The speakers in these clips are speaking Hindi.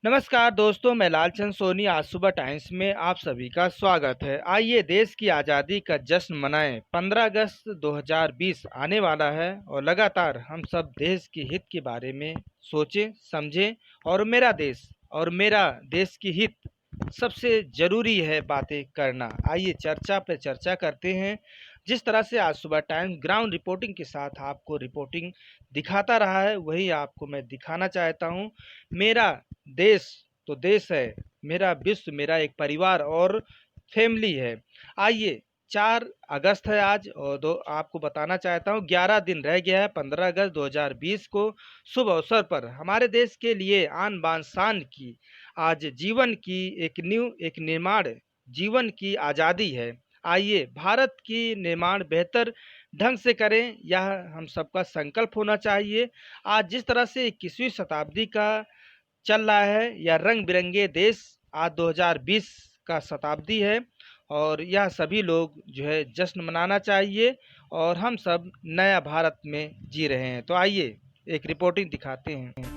नमस्कार दोस्तों, मैं लालचंद सोनी। आज सुबह टाइम्स में आप सभी का स्वागत है। आइए देश की आज़ादी का जश्न मनाएं। 15 अगस्त 2020 आने वाला है और लगातार हम सब देश के हित के बारे में सोचें, समझें और मेरा देश की हित सबसे ज़रूरी है बातें करना। आइए चर्चा पे चर्चा करते हैं। जिस तरह से आज सुबह टाइम्स ग्राउंड रिपोर्टिंग के साथ आपको रिपोर्टिंग दिखाता रहा है, वही आपको मैं दिखाना चाहता हूँ। मेरा देश तो देश है, मेरा विश्व मेरा एक परिवार और फैमिली है। आइए 4 अगस्त है आज और दो आपको बताना चाहता हूँ 11 दिन रह गया है 15 अगस्त 2020 को। शुभ अवसर पर हमारे देश के लिए आन बान शान की आज जीवन की एक निर्माण जीवन की आज़ादी है। आइए भारत की निर्माण बेहतर ढंग से करें, यह हम सबका संकल्प होना चाहिए। आज जिस तरह से 21वीं शताब्दी का चल रहा है या रंग बिरंगे देश, आज 2020 का शताब्दी है और यह सभी लोग जो है जश्न मनाना चाहिए और हम सब नया भारत में जी रहे हैं। तो आइए एक रिपोर्टिंग दिखाते हैं।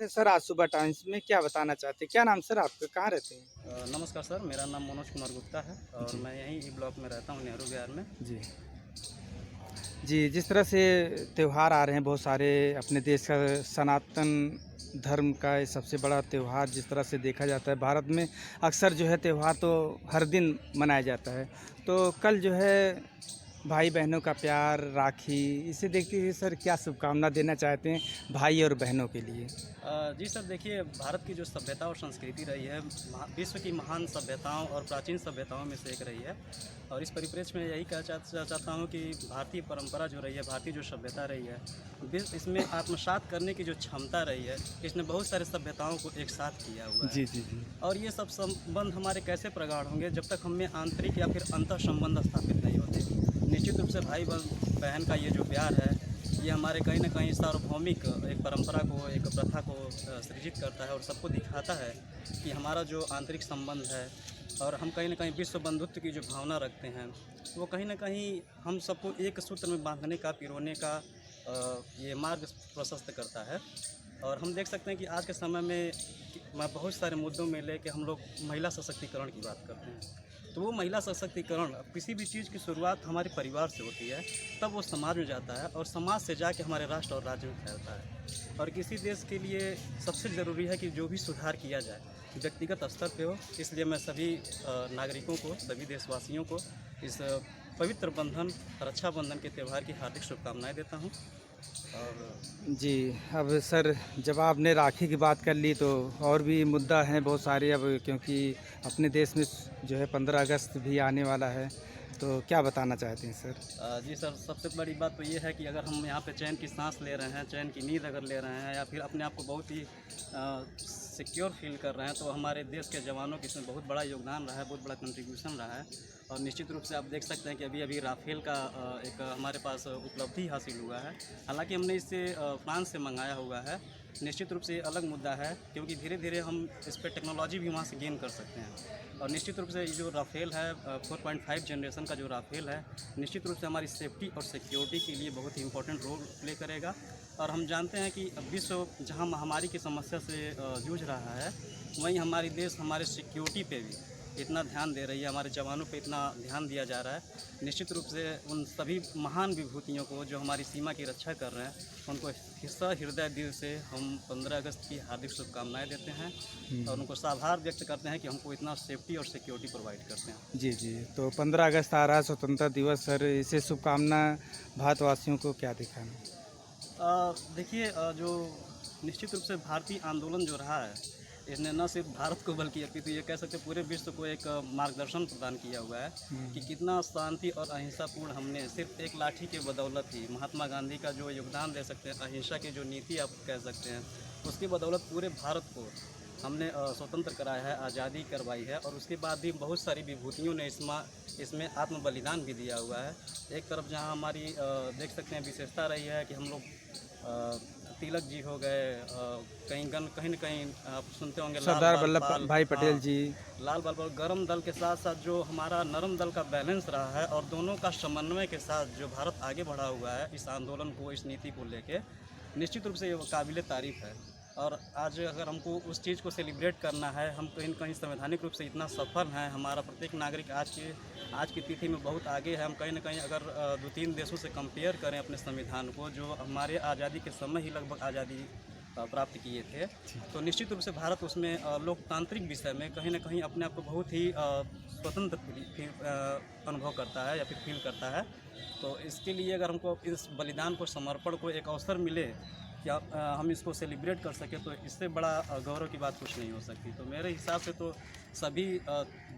सर आज सुबह टाइम्स में क्या बताना चाहते हैं? क्या नाम सर आपका, कहाँ रहते हैं? नमस्कार सर, मेरा नाम मनोज कुमार गुप्ता है और जी मैं यहीं ई ब्लॉक में रहता हूँ, नेहरू विहार में। जी जी। जिस तरह से त्यौहार आ रहे हैं बहुत सारे, अपने देश का सनातन धर्म का ये सबसे बड़ा त्यौहार जिस तरह से देखा जाता है भारत में, अक्सर जो है त्यौहार तो हर दिन मनाया जाता है। तो कल जो है भाई बहनों का प्यार, राखी, इसे देखते हुए सर क्या शुभकामना देना चाहते हैं भाई और बहनों के लिए? जी सर, देखिए भारत की जो सभ्यता और संस्कृति रही है, विश्व की महान सभ्यताओं और प्राचीन सभ्यताओं में से एक रही है। और इस परिप्रेक्ष्य में यही चाहता हूँ कि भारतीय परंपरा जो रही है, भारतीय जो सभ्यता रही है, इसमें आत्मसात करने की जो क्षमता रही है, इसने बहुत सारे सभ्यताओं को एक साथ किया हुआ है। जी जी जी। और ये सब संबंध हमारे कैसे प्रगाढ़ होंगे जब तक हम में आंतरिक या फिर अंतः संबंध स्थापित नहीं होते। निश्चित रूप से भाई बहन का ये जो प्यार है, ये हमारे कहीं ना कहीं सार्वभौमिक एक परंपरा को, एक प्रथा को सृजित करता है और सबको दिखाता है कि हमारा जो आंतरिक संबंध है और हम कहीं ना कहीं विश्व बंधुत्व की जो भावना रखते हैं, वो कहीं ना कहीं हम सबको एक सूत्र में बांधने का, पिरोने का ये मार्ग प्रशस्त करता है। और हम देख सकते हैं कि आज के समय में बहुत सारे मुद्दों में लेके हम लोग महिला सशक्तिकरण की बात करते हैं। तो वो महिला सशक्तिकरण, किसी भी चीज़ की शुरुआत हमारे परिवार से होती है, तब वो समाज में जाता है और समाज से जाके हमारे राष्ट्र और राज्य में फैलता है। और किसी देश के लिए सबसे ज़रूरी है कि जो भी सुधार किया जाए व्यक्तिगत स्तर पे हो। इसलिए मैं सभी नागरिकों को, सभी देशवासियों को इस पवित्र बंधन, रक्षाबंधन के त्यौहार की हार्दिक शुभकामनाएं देता हूं। और जी, अब सर जब आपने राखी की बात कर ली तो और भी मुद्दा हैं बहुत सारे अब, क्योंकि अपने देश में जो है 15 अगस्त भी आने वाला है, तो क्या बताना चाहते हैं सर? जी सर, सबसे बड़ी बात तो ये है कि अगर हम यहाँ पे चैन की सांस ले रहे हैं, चैन की नींद अगर ले रहे हैं या फिर अपने आप को बहुत ही सिक्योर फील कर रहे हैं, तो हमारे देश के जवानों की इसमें बहुत बड़ा योगदान रहा है, बहुत बड़ा कंट्रीब्यूशन रहा है। और निश्चित रूप से आप देख सकते हैं कि अभी अभी राफेल का एक हमारे पास उपलब्धि हासिल हुआ है। हालांकि हमने इसे फ्रांस से मंगाया हुआ है। निश्चित रूप से ये अलग मुद्दा है, क्योंकि धीरे धीरे हम इस पर टेक्नोलॉजी भी वहाँ से गेन कर सकते हैं। और निश्चित रूप से ये जो राफेल है, 4.5 जनरेशन का जो राफेल है, निश्चित रूप से हमारी सेफ्टी और सिक्योरिटी के लिए बहुत ही इंपॉर्टेंट रोल प्ले करेगा। और हम जानते हैं कि विश्व जहां महामारी की समस्या से जूझ रहा है, वहीं हमारी देश हमारे सिक्योरिटी पे भी इतना ध्यान दे रही है, हमारे जवानों पे इतना ध्यान दिया जा रहा है। निश्चित रूप से उन सभी महान विभूतियों को जो हमारी सीमा की रक्षा कर रहे हैं, उनको हृदय दिल से हम 15 अगस्त की हार्दिक शुभकामनाएं देते हैं और उनको आभार व्यक्त करते हैं कि हमको इतना सेफ्टी और सिक्योरिटी प्रोवाइड करते हैं। जी जी। तो 15 अगस्त आ रहा है, स्वतंत्रता दिवस सर, इसे शुभकामना भारतवासियों को क्या दिखाना? देखिए, जो निश्चित रूप से भारतीय आंदोलन जो रहा है, इसने न सिर्फ भारत को बल्कि अपितु ये कह सकते पूरे विश्व को एक मार्गदर्शन प्रदान किया हुआ है कि कितना शांति और अहिंसापूर्ण हमने सिर्फ एक लाठी के बदौलत ही, महात्मा गांधी का जो योगदान दे सकते हैं, अहिंसा की जो नीति आप कह सकते हैं, उसकी बदौलत पूरे भारत को हमने स्वतंत्र कराया है, आज़ादी करवाई है। और उसके बाद भी बहुत सारी विभूतियों ने इसमें आत्म बलिदान भी दिया हुआ है। एक तरफ जहां हमारी देख सकते हैं विशेषता रही है कि हम लोग तिलक जी हो गए, कहीं न कहीं आप सुनते होंगे सरदार वल्लभ भाई पटेल जी। लाल बल गरम दल के साथ साथ जो हमारा नरम दल का बैलेंस रहा है और दोनों का समन्वय के साथ जो भारत आगे बढ़ा हुआ है इस आंदोलन को, इस नीति को लेके, निश्चित रूप से ये काबिल तारीफ़ है। और आज अगर हमको उस चीज़ को सेलिब्रेट करना है, हम कहीं न कहीं संवैधानिक रूप से इतना सफल हैं, हमारा प्रत्येक नागरिक आज की तिथि में बहुत आगे है। हम कहीं न कहीं अगर 2-3 देशों से कंपेयर करें अपने संविधान को, जो हमारे आज़ादी के समय ही लगभग आज़ादी प्राप्त किए थे, तो निश्चित रूप से भारत उसमें लोकतांत्रिक विषय में कहीं न कहीं अपने आप को बहुत ही स्वतंत्र अनुभव करता है या फिर फील करता है। तो इसके लिए अगर हमको इस बलिदान को, समर्पण को एक अवसर मिले कि हम इसको सेलिब्रेट कर सकें, तो इससे बड़ा गौरव की बात कुछ नहीं हो सकती। तो मेरे हिसाब से तो सभी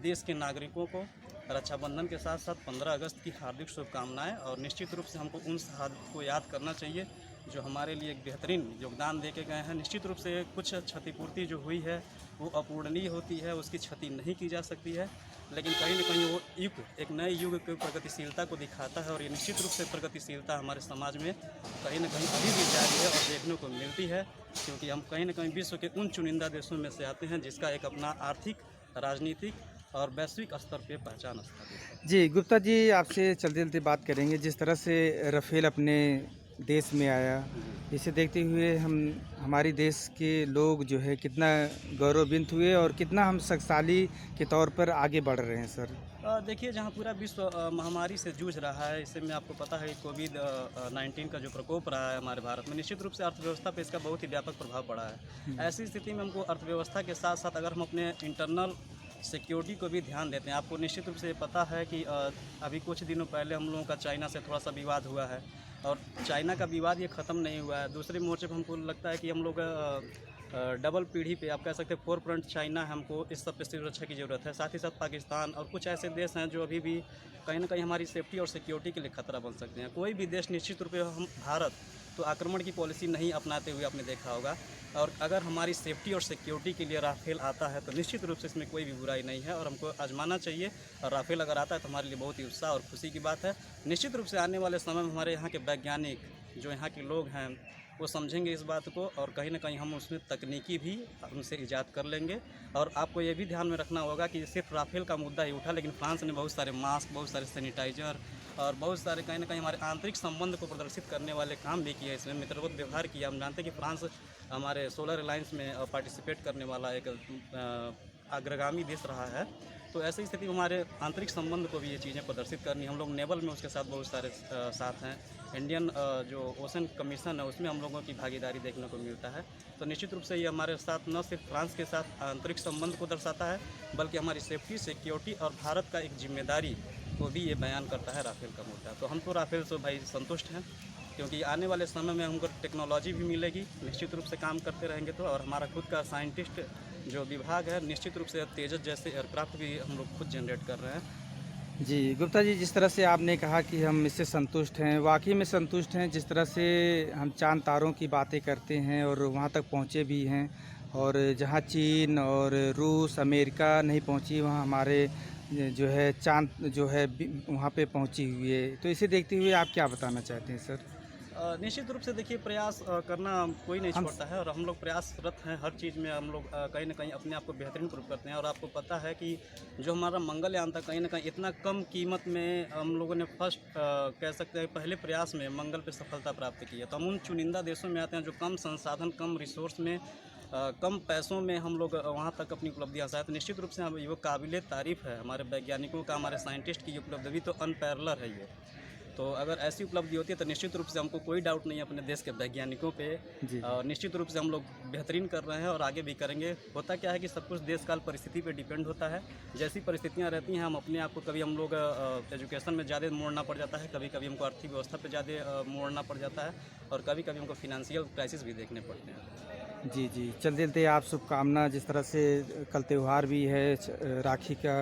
देश के नागरिकों को रक्षाबंधन के साथ साथ 15 अगस्त की हार्दिक शुभकामनाएं, और निश्चित रूप से हमको उन शहादत को याद करना चाहिए जो हमारे लिए एक बेहतरीन योगदान दे के गए हैं। निश्चित रूप से कुछ क्षतिपूर्ति जो हुई है वो अपूरणीय होती है, उसकी क्षति नहीं की जा सकती है, लेकिन कहीं न कहीं वो युग एक नए युग की प्रगतिशीलता को दिखाता है, और ये निश्चित रूप से प्रगतिशीलता हमारे समाज में कहीं न कहीं अभी भी जारी है और देखने को मिलती है, क्योंकि हम कहीं न कहीं विश्व के उन चुनिंदा देशों में से आते हैं जिसका एक अपना आर्थिक, राजनीतिक और वैश्विक स्तर पे पहचान स्थापित है। जी, गुप्ता जी आपसे चलते-चलते बात करेंगे। जिस तरह से राफ़ेल अपने देश में आया, इसे देखते हुए हमारी देश के लोग जो है कितना गौरवान्वित हुए और कितना हम शक्तिशाली के तौर पर आगे बढ़ रहे हैं सर। देखिए, जहाँ पूरा विश्व महामारी से जूझ रहा है, इससे में आपको पता है कोविड 19 का जो प्रकोप रहा है हमारे भारत में, निश्चित रूप से अर्थव्यवस्था पे इसका बहुत ही व्यापक प्रभाव पड़ा है। ऐसी स्थिति में हमको अर्थव्यवस्था के साथ साथ अगर हम अपने इंटरनल सिक्योरिटी को भी ध्यान देते हैं, आपको निश्चित रूप से पता है कि अभी कुछ दिनों पहले हम लोगों का चाइना से थोड़ा सा विवाद हुआ है, और चाइना का विवाद ये ख़त्म नहीं हुआ है। दूसरे मोर्चे पर हमको लगता है कि हम लोग डबल पीढ़ी पे, आप कह सकते हैं 4 फ्रंट चाइना है, हमको इस सब पे सुरक्षा की ज़रूरत है। साथ ही साथ पाकिस्तान और कुछ ऐसे देश हैं जो अभी भी कहीं न कहीं हमारी सेफ्टी और सिक्योरिटी के लिए खतरा बन सकते हैं। कोई भी देश, निश्चित रूप से हम भारत तो आक्रमण की पॉलिसी नहीं अपनाते हुए आपने देखा होगा, और अगर हमारी सेफ्टी और सिक्योरिटी के लिए राफेल आता है तो निश्चित रूप से इसमें कोई भी बुराई नहीं है और हमको आजमाना चाहिए। और राफेल अगर आता है तो हमारे लिए बहुत ही उत्साह और खुशी की बात है। निश्चित रूप से आने वाले समय में हमारे यहाँ के वैज्ञानिक, जो यहाँ के लोग हैं, वो समझेंगे इस बात को, और कहीं न कहीं हम उसमें तकनीकी भी उनसे ईजाद कर लेंगे। और आपको ये भी ध्यान में रखना होगा कि सिर्फ राफेल का मुद्दा ही उठा, लेकिन फ्रांस ने बहुत सारे मास्क, बहुत सारे सैनिटाइज़र और बहुत सारे कहीं न कहीं हमारे आंतरिक संबंध को प्रदर्शित करने वाले काम भी किए, इसमें मित्रवत व्यवहार किया। हम जानते हैं कि फ्रांस हमारे सोलर अलायंस में पार्टिसिपेट करने वाला एक अग्रगामी देश रहा है। तो ऐसी स्थिति में हमारे आंतरिक संबंध को भी ये चीज़ें प्रदर्शित करनी। हम लोग नेवल में उसके साथ बहुत सारे साथ हैं। इंडियन जो ओशन कमीशन है उसमें हम लोगों की भागीदारी देखने को मिलता है। तो निश्चित रूप से ये हमारे साथ न सिर्फ फ्रांस के साथ आंतरिक संबंध को दर्शाता है, बल्कि हमारी सेफ्टी, सिक्योरिटी और भारत का एक जिम्मेदारी को भी ये बयान करता है राफेल का मुद्दा। तो हम तो राफेल से भाई संतुष्ट हैं, क्योंकि आने वाले समय में हमको टेक्नोलॉजी भी मिलेगी, निश्चित रूप से काम करते रहेंगे तो। और हमारा खुद का साइंटिस्ट जो विभाग है, निश्चित रूप से तेजस जैसे एयरक्राफ्ट भी हम लोग खुद जनरेट कर रहे हैं। जी, गुप्ता जी, जिस तरह से आपने कहा कि हम इससे संतुष्ट हैं, वाक़ई में संतुष्ट हैं। जिस तरह से हम चाँद तारों की बातें करते हैं और वहाँ तक पहुँचे भी हैं, और जहाँ चीन और रूस, अमेरिका नहीं पहुँची, वहाँ हमारे जो है चाँद जो है वहाँ पे पहुँची हुई है। तो इसे देखते हुए आप क्या बताना चाहते हैं सर? निश्चित रूप से देखिए, प्रयास करना कोई नहीं छोड़ता है, और हम लोग प्रयासरत हैं हर चीज़ में। हम लोग कहीं न कहीं अपने आप को बेहतरीन प्रूव करते हैं। और आपको पता है कि जो हमारा मंगलयान था, कहीं न कहीं इतना कम कीमत में हम लोगों ने फर्स्ट कह सकते हैं पहले प्रयास में मंगल पे सफलता प्राप्त की है। तो हम उन चुनिंदा देशों में आते हैं जो कम संसाधन, कम रिसोर्स में, कम पैसों में हम लोग वहाँ तक अपनी उपलब्धियाँ हासिल। तो निश्चित रूप से हम वो काबिले तारीफ़ है हमारे वैज्ञानिकों का, हमारे साइंटिस्ट की उपलब्धि तो अनपैरेलल है ये। तो अगर ऐसी उपलब्धि होती है तो निश्चित रूप से हमको कोई डाउट नहीं है अपने देश के वैज्ञानिकों पे। जी। निश्चित रूप से हम लोग बेहतरीन कर रहे हैं और आगे भी करेंगे। होता क्या है कि सब कुछ देश काल परिस्थिति पे डिपेंड होता है। जैसी परिस्थितियाँ रहती हैं, हम अपने आप को, कभी हम लोग एजुकेशन में ज़्यादा मोड़ना पड़ जाता है, कभी कभी हमको आर्थिक व्यवस्था पे ज़्यादा मोड़ना पड़ जाता है, और कभी कभी हमको फिनेंशियल क्राइसिस भी देखने पड़ते हैं। जी, जी। चलते-चलते आप शुभकामना, जिस तरह से कल त्यौहार भी है राखी का,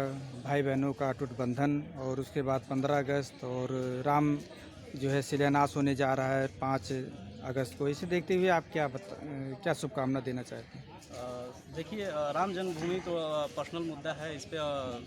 भाई-बहनों का अटूट बंधन, और उसके बाद 15 अगस्त और राम जो है शिलान्यास होने जा रहा है 5 अगस्त को। इसे देखते हुए आप क्या शुभकामना देना चाहते हैं? देखिए, राम जन्मभूमि तो पर्सनल मुद्दा है, इस पे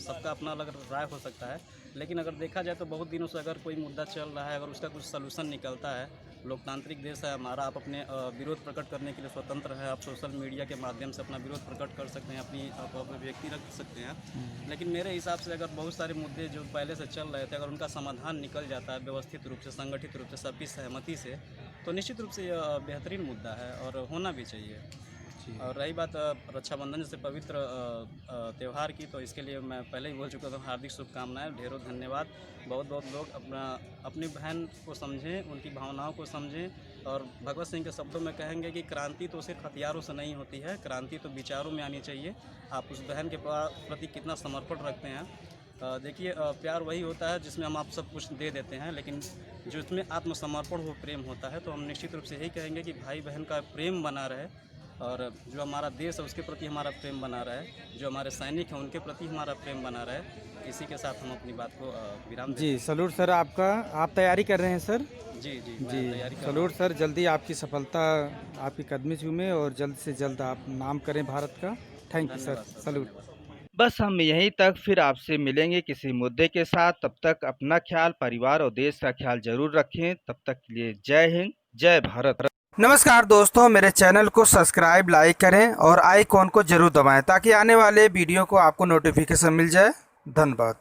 सबका अपना अलग राय हो सकता है। लेकिन अगर देखा जाए तो बहुत दिनों से अगर कोई मुद्दा चल रहा है, अगर उसका कुछ सलूशन निकलता है, लोकतांत्रिक देश है हमारा, आप अपने विरोध प्रकट करने के लिए स्वतंत्र है। आप सोशल मीडिया के माध्यम से अपना विरोध प्रकट कर सकते हैं, अपनी अभिव्यक्ति रख सकते हैं। लेकिन मेरे हिसाब से अगर बहुत सारे मुद्दे जो पहले से चल रहे थे, अगर उनका समाधान निकल जाता है व्यवस्थित रूप से, संगठित रूप से, सबकी सहमति से, तो निश्चित रूप से यह बेहतरीन मुद्दा है और होना भी चाहिए। और रही बात रक्षाबंधन जैसे पवित्र त्यौहार की, तो इसके लिए मैं पहले ही बोल चुका था, हार्दिक शुभकामनाएं, ढेरों धन्यवाद। बहुत बहुत लोग अपनी बहन को समझें, उनकी भावनाओं को समझें। और भगवत सिंह के शब्दों में कहेंगे कि क्रांति तो सिर्फ हथियारों से नहीं होती है, क्रांति तो विचारों में आनी चाहिए। आप उस बहन के प्रति कितना समर्पण रखते हैं। देखिए, प्यार वही होता है जिसमें हम आप सब कुछ दे देते हैं, लेकिन जो इसमें आत्मसमर्पण हो, प्रेम होता है। तो हम निश्चित रूप से यही कहेंगे कि भाई बहन का प्रेम बना रहे, और जो हमारा देश है उसके प्रति हमारा प्रेम बना रहे, जो हमारे सैनिक हैं उनके प्रति हमारा प्रेम बना रहे। इसी के साथ हम अपनी बात को विराम देते जी सलूट सर आपका। आप तैयारी कर रहे हैं सर? हैं। जी जी, मैं जी तैयारी कर रहा सलूट सर, जल्दी आपकी सफलता आपकी कदमी चूमे और जल्द से जल्द आप नाम करें भारत का। थैंक हूँ। यू सर, धन्यवाद सर, सलूट। धन्यवाद। बस हम यहीं तक, फिर आपसे मिलेंगे किसी मुद्दे के साथ। तब तक अपना ख्याल, परिवार और देश का ख्याल जरूर रखें। तब तक के लिए जय हिंद, जय भारत। नमस्कार दोस्तों, मेरे चैनल को सब्सक्राइब, लाइक करें और आइकॉन को जरूर दबाएं ताकि आने वाले वीडियो को आपको नोटिफिकेशन मिल जाए। धन्यवाद।